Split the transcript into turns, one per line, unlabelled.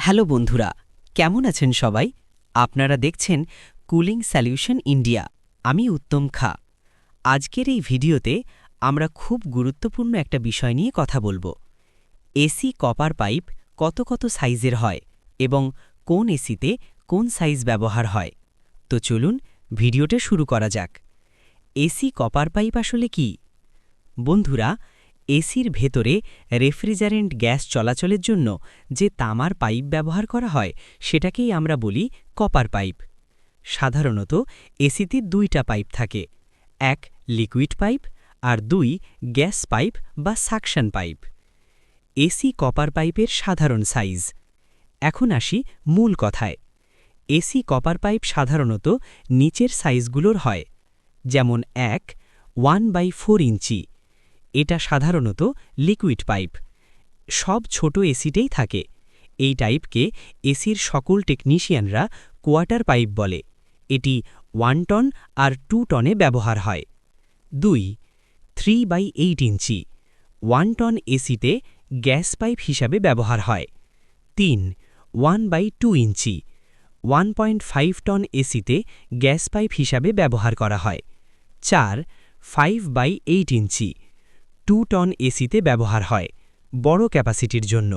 Hello বন্ধুরা, কেমন আছেন সবাই? আপনারা দেখছেন কুলিং সলিউশন ইন্ডিয়া। আমি উত্তম খা। আজকের এই ভিডিওতে আমরা খুব গুরুত্বপূর্ণ একটা বিষয় নিয়ে কথা বলবো। এসি কপার পাইপ কত কত সাইজের হয় এবং কোন এসিতে কোন সাইজ ব্যবহার হয়। তো চলুন ভিডিওটা শুরু করা যাক। এসি কপার পাইপ আসলে কি? বন্ধুরা, এসির ভেতরে রেফ্রিজারেন্ট গ্যাস চলাচলের জন্য যে তামার পাইপ ব্যবহার করা হয় সেটাকেই আমরা বলি কপার পাইপ। সাধারণত এসিতে দুইটা পাইপ থাকে, এক লিকুইড পাইপ আর দুই গ্যাস পাইপ বা সাকশন পাইপ। এসি কপার পাইপের সাধারণ সাইজ। এখন আসি মূল কথায়। এসি কপার পাইপ সাধারণত নিচের সাইজগুলোর হয়, যেমন 1/4 ইঞ্চি। এটা সাধারণত লিকুইড পাইপ। সব ছোট এসিতেই থাকে। এই টাইপকে এসির সকল টেকনিশিয়ানরা কোয়ার্টার পাইপ বলে। এটি 1 টন আর 2 টনে ব্যবহার হয়। 3/8 ইঞ্চি 1 টন এসিতে গ্যাস পাইপ হিসাবে ব্যবহার হয়। 1/2 ইঞ্চি 1.5 টন এসিতে গ্যাস পাইপ হিসাবে ব্যবহার করা হয়। 5/8 ইঞ্চি 2 টন এসিতে ব্যবহার হয়, বড় ক্যাপাসিটির জন্য।